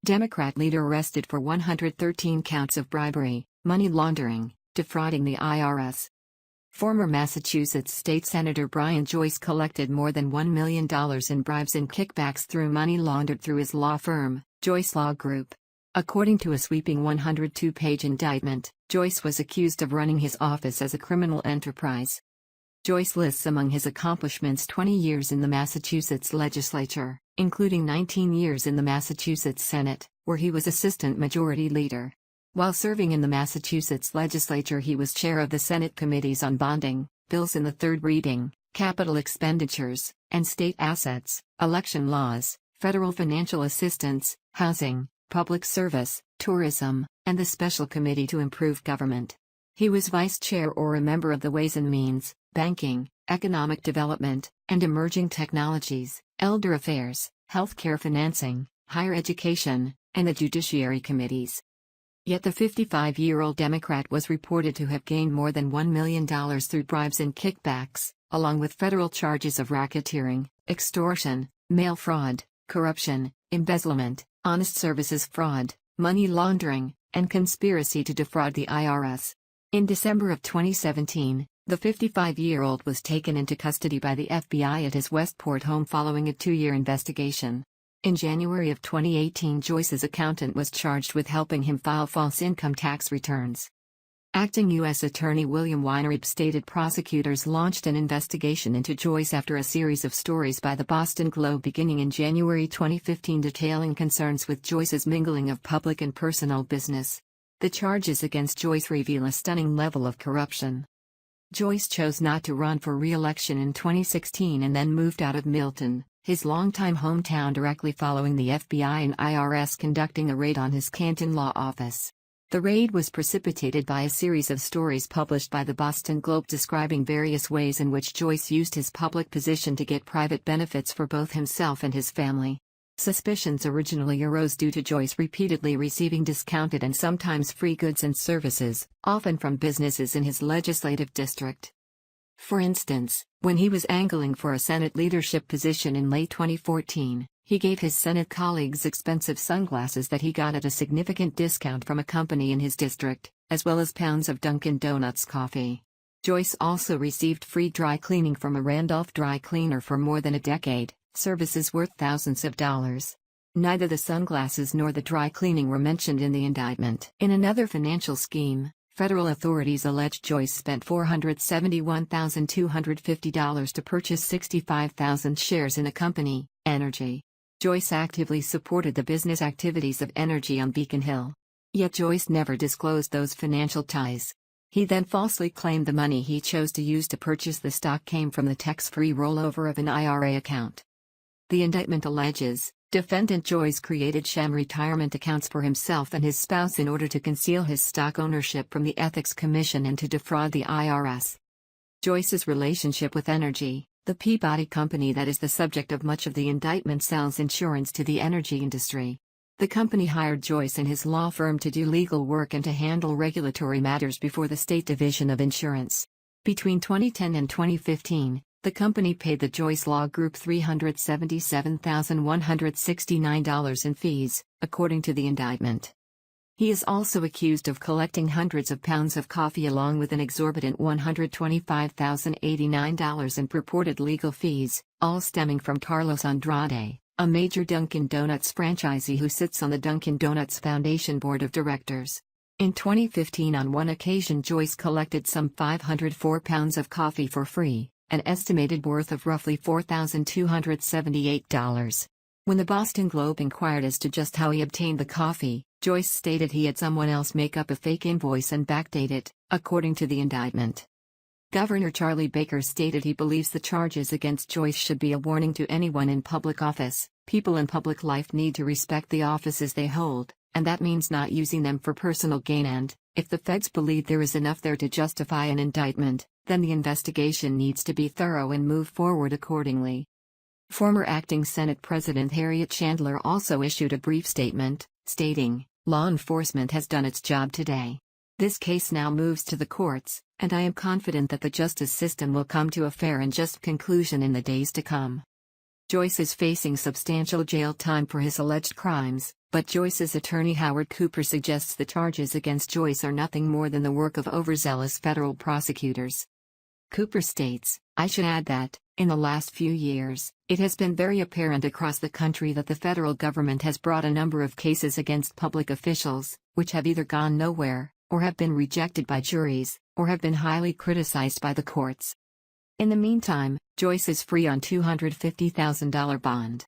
Democrat leader arrested for 113 counts of bribery, money laundering, defrauding the IRS. Former Massachusetts State Senator Brian Joyce collected more than $1 million in bribes and kickbacks through money laundered through his law firm, Joyce Law Group. According to a sweeping 102-page indictment, Joyce was accused of running his office as a criminal enterprise. Joyce lists among his accomplishments 20 years in the Massachusetts legislature, including 19 years in the Massachusetts Senate, where he was Assistant Majority Leader. While serving in the Massachusetts legislature, he was chair of the Senate committees on bonding, bills in the third reading, capital expenditures, and state assets, election laws, federal financial assistance, housing, public service, tourism, and the Special Committee to Improve Government. He was vice chair or a member of the Ways and Means, Banking, Economic Development, and Emerging Technologies, Elder Affairs, Healthcare Financing, Higher Education, and the Judiciary Committees. Yet the 55-year-old Democrat was reported to have gained more than $1 million through bribes and kickbacks, along with federal charges of racketeering, extortion, mail fraud, corruption, embezzlement, honest services fraud, money laundering, and conspiracy to defraud the IRS. In December of 2017, the 55-year-old was taken into custody by the FBI at his Westport home following a 2-year investigation. In January of 2018, Joyce's accountant was charged with helping him file false income tax returns. Acting U.S. Attorney William Weinrib stated prosecutors launched an investigation into Joyce after a series of stories by the Boston Globe beginning in January 2015 detailing concerns with Joyce's mingling of public and personal business. The charges against Joyce reveal a stunning level of corruption. Joyce chose not to run for re-election in 2016 and then moved out of Milton, his longtime hometown, directly following the FBI and IRS conducting a raid on his Canton law office. The raid was precipitated by a series of stories published by the Boston Globe describing various ways in which Joyce used his public position to get private benefits for both himself and his family. Suspicions originally arose due to Joyce repeatedly receiving discounted and sometimes free goods and services, often from businesses in his legislative district. For instance, when he was angling for a Senate leadership position in late 2014, he gave his Senate colleagues expensive sunglasses that he got at a significant discount from a company in his district, as well as pounds of Dunkin' Donuts coffee. Joyce also received free dry cleaning from a Randolph dry cleaner for more than a decade, services worth thousands of dollars. Neither the sunglasses nor the dry cleaning were mentioned in the indictment. In another financial scheme, federal authorities alleged Joyce spent $471,250 to purchase 65,000 shares in a company, Energy. Joyce actively supported the business activities of Energy on Beacon Hill. Yet Joyce never disclosed those financial ties. He then falsely claimed the money he chose to use to purchase the stock came from the tax-free rollover of an IRA account. The indictment alleges, defendant Joyce created sham retirement accounts for himself and his spouse in order to conceal his stock ownership from the Ethics Commission and to defraud the IRS. Joyce's relationship with Energy, the Peabody company that is the subject of much of the indictment, sells insurance to the energy industry. The company hired Joyce and his law firm to do legal work and to handle regulatory matters before the State Division of Insurance. Between 2010 and 2015, the company paid the Joyce Law Group $377,169 in fees, according to the indictment. He is also accused of collecting hundreds of pounds of coffee along with an exorbitant $125,089 in purported legal fees, all stemming from Carlos Andrade, a major Dunkin' Donuts franchisee who sits on the Dunkin' Donuts Foundation Board of Directors. In 2015, on one occasion, Joyce collected some 504 pounds of coffee for free, an estimated worth of roughly $4,278. When the Boston Globe inquired as to just how he obtained the coffee, Joyce stated he had someone else make up a fake invoice and backdate it, according to the indictment. Governor Charlie Baker stated he believes the charges against Joyce should be a warning to anyone in public office. People in public life need to respect the offices they hold, and that means not using them for personal gain, and, if the feds believe there is enough there to justify an indictment, then the investigation needs to be thorough and move forward accordingly. Former acting Senate President Harriet Chandler also issued a brief statement, stating, "Law enforcement has done its job today. This case now moves to the courts, and I am confident that the justice system will come to a fair and just conclusion in the days to come." Joyce is facing substantial jail time for his alleged crimes, but Joyce's attorney Howard Cooper suggests the charges against Joyce are nothing more than the work of overzealous federal prosecutors. Cooper states, "I should add that, in the last few years, it has been very apparent across the country that the federal government has brought a number of cases against public officials, which have either gone nowhere, or have been rejected by juries, or have been highly criticized by the courts." In the meantime, Joyce is free on $250,000 bond.